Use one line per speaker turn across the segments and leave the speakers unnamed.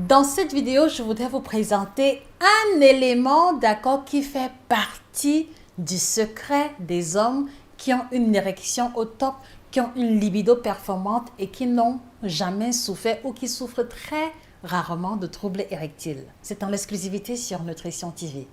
Dans cette vidéo, je voudrais vous présenter un élément, d'accord, qui fait partie du secret des hommes qui ont une érection au top, qui ont une libido performante et qui n'ont jamais souffert ou qui souffrent très rarement de troubles érectiles. C'est en l'exclusivité sur Nutrition TV.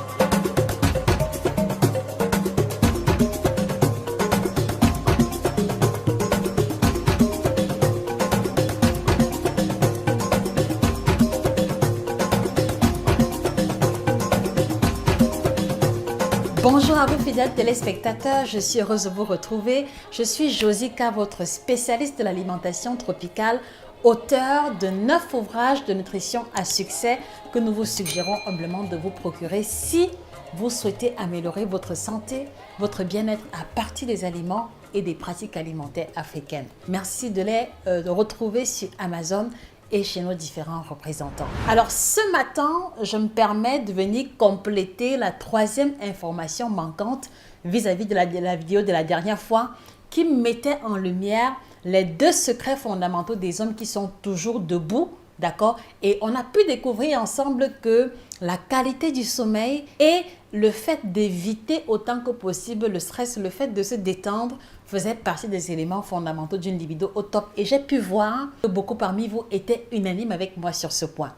Bonjour à vous fidèles téléspectateurs, je suis heureuse de vous retrouver. Je suis Josica, votre spécialiste de l'alimentation tropicale, auteur de 9 ouvrages de nutrition à succès que nous vous suggérons humblement de vous procurer si vous souhaitez améliorer votre santé, votre bien-être à partir des aliments et des pratiques alimentaires africaines. Merci de les retrouver sur Amazon et chez nos différents représentants. Alors ce matin, je me permets de venir compléter la troisième information manquante vis-à-vis de la vidéo de la dernière fois qui mettait en lumière les 2 secrets fondamentaux des hommes qui sont toujours debout, d'accord? Et on a pu découvrir ensemble que la qualité du sommeil et le fait d'éviter autant que possible le stress, le fait de se détendre faisait partie des éléments fondamentaux d'une libido au top. Et j'ai pu voir que beaucoup parmi vous étaient unanimes avec moi sur ce point.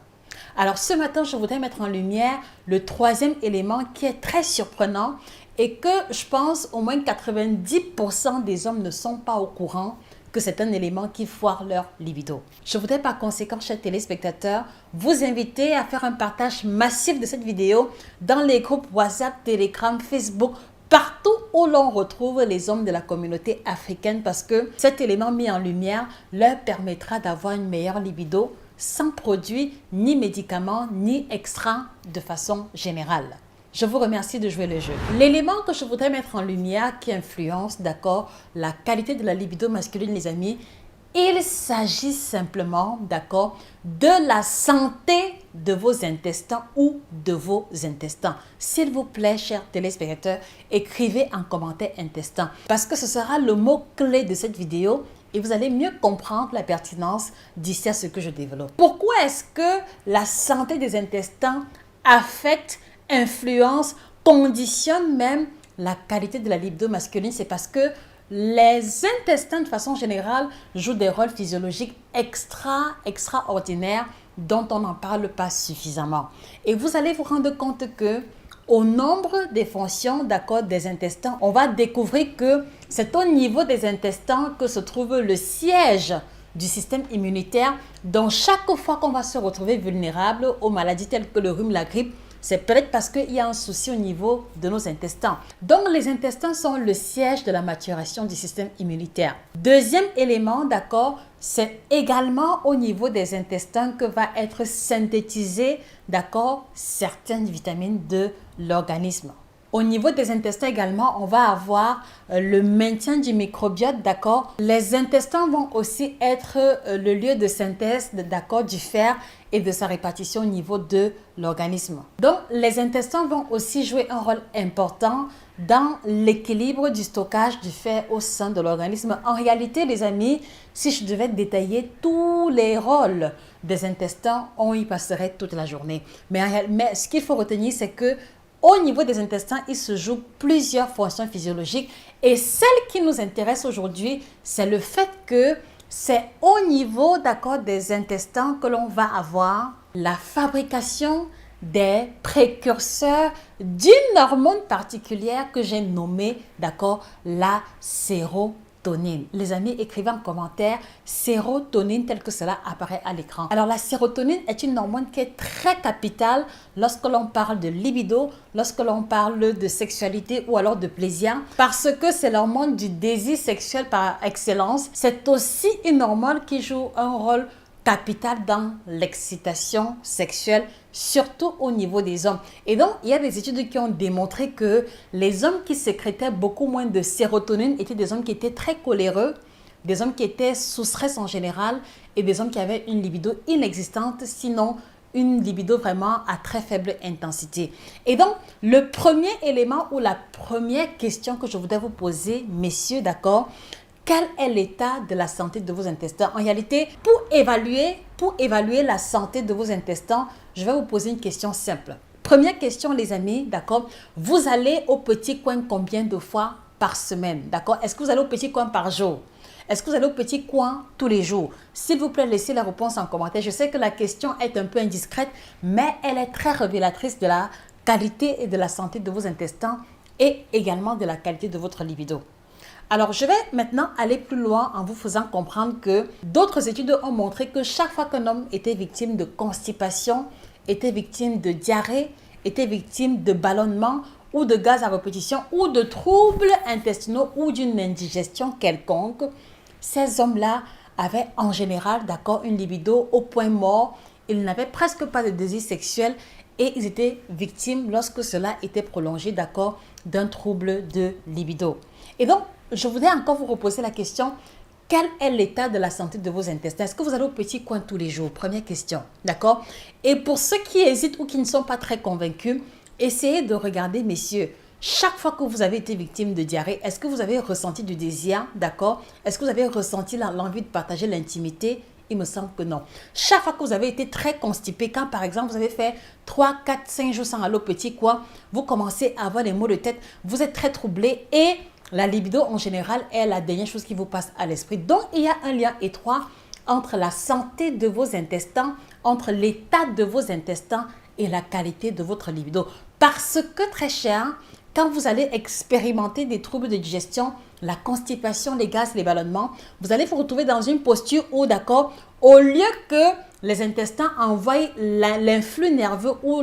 Alors ce matin, je voudrais mettre en lumière le 3e élément qui est très surprenant et que je pense au moins 90% des hommes ne sont pas au courant que c'est un élément qui foire leur libido. Je voudrais par conséquent, chers téléspectateurs, vous inviter à faire un partage massif de cette vidéo dans les groupes WhatsApp, Telegram, Facebook, partout où l'on retrouve les hommes de la communauté africaine parce que cet élément mis en lumière leur permettra d'avoir une meilleure libido sans produits, ni médicaments, ni extra de façon générale. Je vous remercie de jouer le jeu. L'élément que je voudrais mettre en lumière qui influence, d'accord, la qualité de la libido masculine, les amis, il s'agit simplement, d'accord, de la santé de vos intestins ou de vos intestins. S'il vous plaît, chers téléspectateurs, écrivez en commentaire intestin parce que ce sera le mot-clé de cette vidéo et vous allez mieux comprendre la pertinence d'ici à ce que je développe. Pourquoi est-ce que la santé des intestins affecte, influence, conditionne même la qualité de la libido masculine? C'est parce que les intestins, de façon générale, jouent des rôles physiologiques extraordinaires dont on n'en parle pas suffisamment. Et vous allez vous rendre compte que au nombre des fonctions, d'accord, des intestins, on va découvrir que c'est au niveau des intestins que se trouve le siège du système immunitaire. Donc, chaque fois qu'on va se retrouver vulnérable aux maladies telles que le rhume, la grippe, c'est peut-être parce qu'il y a un souci au niveau de nos intestins. Donc, les intestins sont le siège de la maturation du système immunitaire. Deuxième élément, d'accord, c'est également au niveau des intestins que va être synthétisé, d'accord, certaines vitamines de l'organisme. Au niveau des intestins également, on va avoir le maintien du microbiote, d'accord. Les intestins vont aussi être le lieu de synthèse, d'accord, du fer et de sa répartition au niveau de l'organisme. Donc, les intestins vont aussi jouer un rôle important dans l'équilibre du stockage du fer au sein de l'organisme. En réalité, les amis, si je devais détailler tous les rôles des intestins, on y passerait toute la journée. Mais ce qu'il faut retenir, c'est que au niveau des intestins, il se joue plusieurs fonctions physiologiques et celle qui nous intéresse aujourd'hui, c'est le fait que c'est au niveau, d'accord, des intestins que l'on va avoir la fabrication des précurseurs d'une hormone particulière que j'ai nommée, d'accord, la sérotonine. Les amis, écrivez en commentaire sérotonine tel que cela apparaît à l'écran. Alors la sérotonine est une hormone qui est très capitale lorsque l'on parle de libido, lorsque l'on parle de sexualité ou alors de plaisir parce que c'est l'hormone du désir sexuel par excellence. C'est aussi une hormone qui joue un rôle capital dans l'excitation sexuelle, surtout au niveau des hommes. Et donc, il y a des études qui ont démontré que les hommes qui sécrétaient beaucoup moins de sérotonine étaient des hommes qui étaient très coléreux, des hommes qui étaient sous stress en général et des hommes qui avaient une libido inexistante, sinon une libido vraiment à très faible intensité. Et donc, le premier élément ou la première question que je voudrais vous poser, messieurs, d'accord, quel est l'état de la santé de vos intestins? En réalité, pour évaluer la santé de vos intestins, je vais vous poser une question simple. Première question, les amis, d'accord? Vous allez au petit coin combien de fois par semaine, d'accord? Est-ce que vous allez au petit coin par jour? Est-ce que vous allez au petit coin tous les jours? S'il vous plaît, laissez la réponse en commentaire. Je sais que la question est un peu indiscrète, mais elle est très révélatrice de la qualité et de la santé de vos intestins et également de la qualité de votre libido. Alors, je vais maintenant aller plus loin en vous faisant comprendre que d'autres études ont montré que chaque fois qu'un homme était victime de constipation, était victime de diarrhée, était victime de ballonnement ou de gaz à répétition ou de troubles intestinaux ou d'une indigestion quelconque, ces hommes-là avaient en général, d'accord, une libido au point mort. Ils n'avaient presque pas de désir sexuel et ils étaient victimes, lorsque cela était prolongé, d'accord, d'un trouble de libido. Et donc, je voudrais encore vous reposer la question, quel est l'état de la santé de vos intestins? Est-ce que vous allez au petit coin tous les jours? Première question, d'accord? Et pour ceux qui hésitent ou qui ne sont pas très convaincus, essayez de regarder, messieurs, chaque fois que vous avez été victime de diarrhée, est-ce que vous avez ressenti du désir, d'accord? Est-ce que vous avez ressenti l'envie de partager l'intimité? Il me semble que non. Chaque fois que vous avez été très constipé, quand par exemple vous avez fait 3, 4, 5 jours sans aller au petit coin, vous commencez à avoir des maux de tête, vous êtes très troublé et la libido en général est la dernière chose qui vous passe à l'esprit. Donc il y a un lien étroit entre la santé de vos intestins, entre l'état de vos intestins et la qualité de votre libido. Parce que très cher, quand vous allez expérimenter des troubles de digestion, la constipation, les gaz, les ballonnements, vous allez vous retrouver dans une posture où, d'accord, au lieu que les intestins envoient l'influx nerveux ou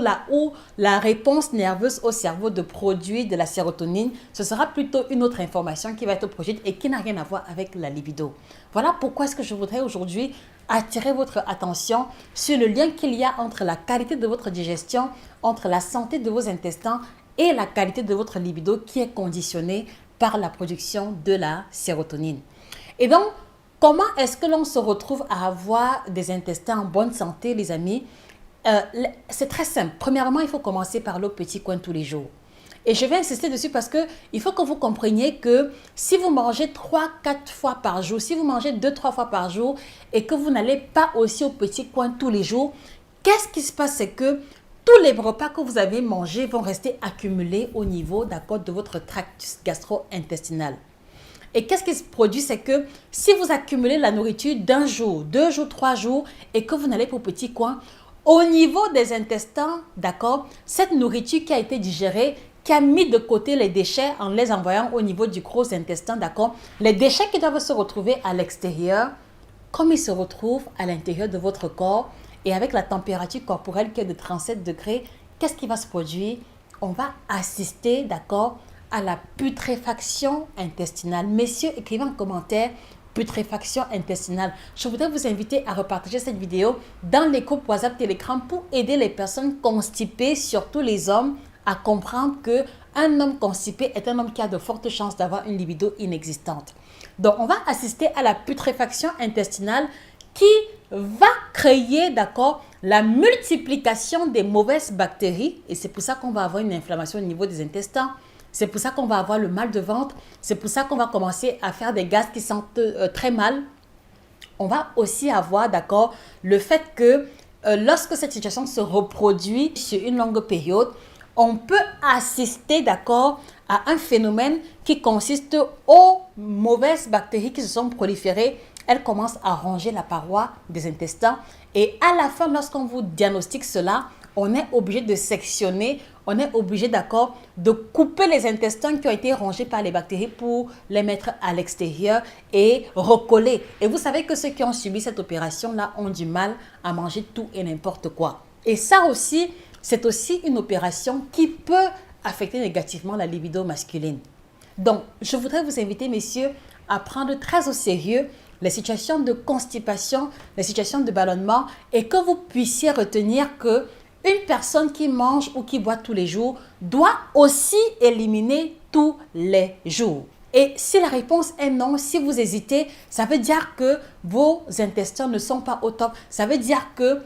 la réponse nerveuse au cerveau de produire de la sérotonine, ce sera plutôt une autre information qui va être produite et qui n'a rien à voir avec la libido. Voilà pourquoi est-ce que je voudrais aujourd'hui attirer votre attention sur le lien qu'il y a entre la qualité de votre digestion, entre la santé de vos intestins et la qualité de votre libido qui est conditionnée par la production de la sérotonine. Et donc, comment est-ce que l'on se retrouve à avoir des intestins en bonne santé, les amis? C'est très simple. Premièrement, il faut commencer par le petit coin tous les jours. Et je vais insister dessus parce qu'il faut que vous compreniez que si vous mangez 3-4 fois par jour, si vous mangez 2-3 fois par jour et que vous n'allez pas aussi au petit coin tous les jours, qu'est-ce qui se passe? C'est que tous les repas que vous avez mangés vont rester accumulés au niveau, d'accord, de votre tract gastro-intestinal. Et qu'est-ce qui se produit? C'est que si vous accumulez la nourriture d'un jour, 2 jours, 3 jours et que vous n'allez pas au petit coin, au niveau des intestins, d'accord, cette nourriture qui a été digérée, qui a mis de côté les déchets en les envoyant au niveau du gros intestin, d'accord, les déchets qui doivent se retrouver à l'extérieur, comme ils se retrouvent à l'intérieur de votre corps, et avec la température corporelle qui est de 37 degrés, qu'est-ce qui va se produire? On va assister, d'accord, à la putréfaction intestinale. Messieurs, écrivez en commentaire putréfaction intestinale. Je voudrais vous inviter à repartager cette vidéo dans les groupes WhatsApp, Telegram pour aider les personnes constipées, surtout les hommes, à comprendre qu'un homme constipé est un homme qui a de fortes chances d'avoir une libido inexistante. Donc, on va assister à la putréfaction intestinale qui va créer, d'accord, la multiplication des mauvaises bactéries et c'est pour ça qu'on va avoir une inflammation au niveau des intestins. C'est pour ça qu'on va avoir le mal de ventre. C'est pour ça qu'on va commencer à faire des gaz qui sentent très mal. On va aussi avoir, d'accord, le fait que lorsque cette situation se reproduit sur une longue période, on peut assister, d'accord, à un phénomène qui consiste aux mauvaises bactéries qui se sont proliférées. Elles commencent à ronger la paroi des intestins et à la fin, lorsqu'on vous diagnostique cela, on est obligé de sectionner, on est obligé, d'accord, de couper les intestins qui ont été rongés par les bactéries pour les mettre à l'extérieur et recoller. Et vous savez que ceux qui ont subi cette opération-là ont du mal à manger tout et n'importe quoi. Et ça aussi, c'est aussi une opération qui peut affecter négativement la libido masculine. Donc, je voudrais vous inviter, messieurs, à prendre très au sérieux les situations de constipation, les situations de ballonnement et que vous puissiez retenir que une personne qui mange ou qui boit tous les jours doit aussi éliminer tous les jours. Et si la réponse est non, si vous hésitez, ça veut dire que vos intestins ne sont pas au top. Ça veut dire que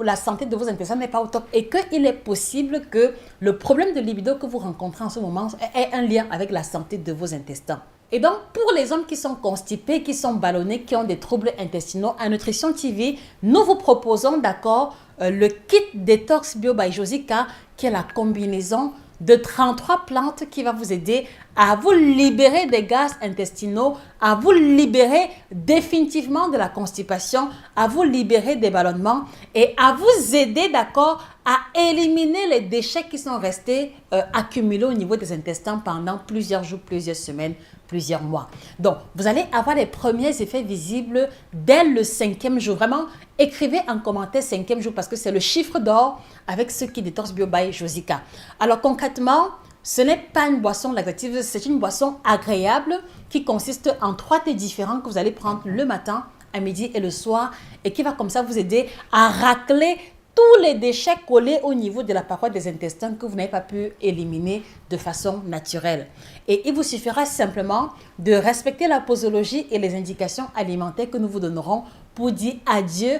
la santé de vos intestins n'est pas au top et qu'il est possible que le problème de libido que vous rencontrez en ce moment ait un lien avec la santé de vos intestins. Et donc, pour les hommes qui sont constipés, qui sont ballonnés, qui ont des troubles intestinaux, à Nutrition TV, nous vous proposons, d'accord, le kit Détox Bio by Josica, qui est la combinaison de 33 plantes qui va vous aider à vous libérer des gaz intestinaux, à vous libérer définitivement de la constipation, à vous libérer des ballonnements et à vous aider, d'accord, à éliminer les déchets qui sont restés accumulés au niveau des intestins pendant plusieurs jours, plusieurs semaines, plusieurs mois. Donc, vous allez avoir les premiers effets visibles dès le 5e jour. Vraiment, écrivez en commentaire 5e jour parce que c'est le chiffre d'or avec ce qui Détox Bio by Josica. Alors, concrètement, ce n'est pas une boisson laxative, c'est une boisson agréable qui consiste en 3 thés différents que vous allez prendre le matin, à midi et le soir et qui va comme ça vous aider à racler tous les déchets collés au niveau de la paroi des intestins que vous n'avez pas pu éliminer de façon naturelle. Et il vous suffira simplement de respecter la posologie et les indications alimentaires que nous vous donnerons pour dire adieu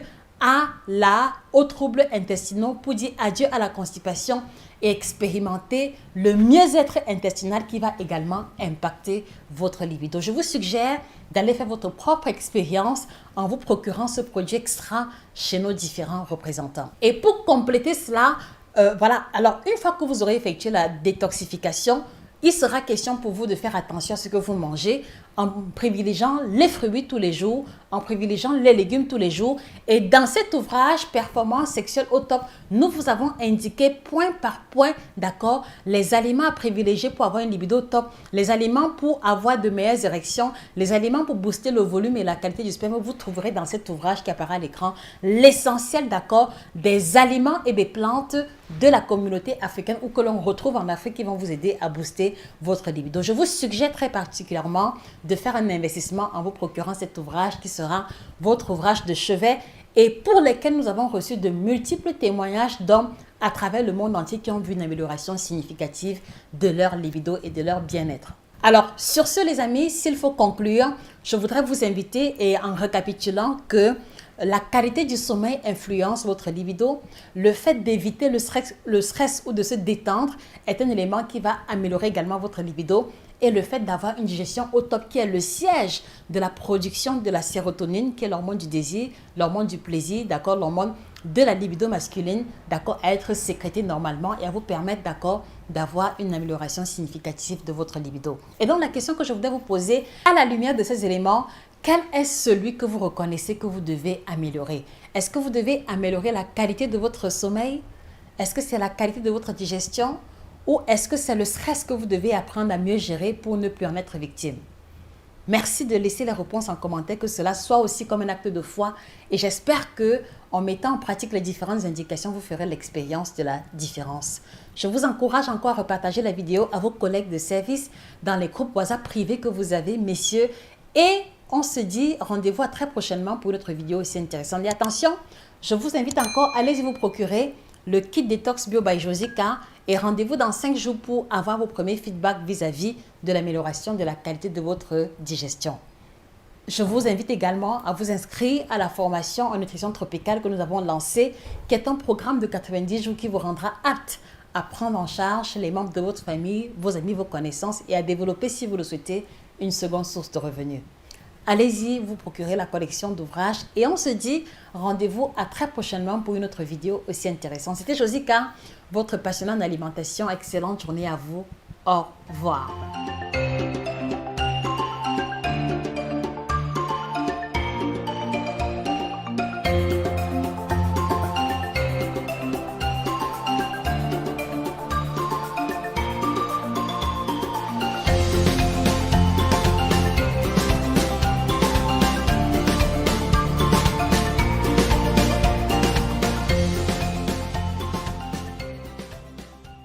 aux troubles intestinaux, pour dire adieu à la constipation et expérimenter le mieux-être intestinal qui va également impacter votre libido. Je vous suggère d'aller faire votre propre expérience en vous procurant ce produit extra chez nos différents représentants. Et pour compléter cela, voilà, alors une fois que vous aurez effectué la détoxification, il sera question pour vous de faire attention à ce que vous mangez en privilégiant les fruits tous les jours, en privilégiant les légumes tous les jours. Et dans cet ouvrage, Performance sexuelle au top, nous vous avons indiqué point par point, d'accord, les aliments à privilégier pour avoir une libido au top, les aliments pour avoir de meilleures érections, les aliments pour booster le volume et la qualité du sperme. Vous trouverez dans cet ouvrage qui apparaît à l'écran l'essentiel, d'accord, des aliments et des plantes de la communauté africaine ou que l'on retrouve en Afrique qui vont vous aider à booster votre libido. Je vous suggère très particulièrement de faire un investissement en vous procurant cet ouvrage qui sera votre ouvrage de chevet et pour lesquels nous avons reçu de multiples témoignages d'hommes à travers le monde entier qui ont vu une amélioration significative de leur libido et de leur bien-être. Alors, sur ce les amis, s'il faut conclure, je voudrais vous inviter et en récapitulant que la qualité du sommeil influence votre libido. Le fait d'éviter le stress ou de se détendre est un élément qui va améliorer également votre libido. Et le fait d'avoir une digestion au top qui est le siège de la production de la sérotonine, qui est l'hormone du désir, l'hormone du plaisir, d'accord, l'hormone de la libido masculine, d'accord, à être sécrétée normalement et à vous permettre, d'accord, d'avoir une amélioration significative de votre libido. Et donc, la question que je voudrais vous poser, à la lumière de ces éléments, quel est celui que vous reconnaissez que vous devez améliorer? Est-ce que vous devez améliorer la qualité de votre sommeil? Est-ce que c'est la qualité de votre digestion? Ou est-ce que c'est le stress que vous devez apprendre à mieux gérer pour ne plus en être victime? Merci de laisser les réponses en commentaire, que cela soit aussi comme un acte de foi. Et j'espère que en mettant en pratique les différentes indications, vous ferez l'expérience de la différence. Je vous encourage encore à repartager la vidéo à vos collègues de service dans les groupes WhatsApp privés que vous avez, messieurs. Et on se dit rendez-vous à très prochainement pour une autre vidéo aussi intéressante. Et attention, je vous invite encore, allez-y vous procurer le kit Détox Bio by Josica et rendez-vous dans 5 jours pour avoir vos premiers feedbacks vis-à-vis de l'amélioration de la qualité de votre digestion. Je vous invite également à vous inscrire à la formation en nutrition tropicale que nous avons lancée, qui est un programme de 90 jours qui vous rendra apte à prendre en charge les membres de votre famille, vos amis, vos connaissances et à développer, si vous le souhaitez, une seconde source de revenus. Allez-y, vous procurez la collection d'ouvrages et on se dit rendez-vous à très prochainement pour une autre vidéo aussi intéressante. C'était Josica, votre passionnée en alimentation. Excellente journée à vous. Au revoir.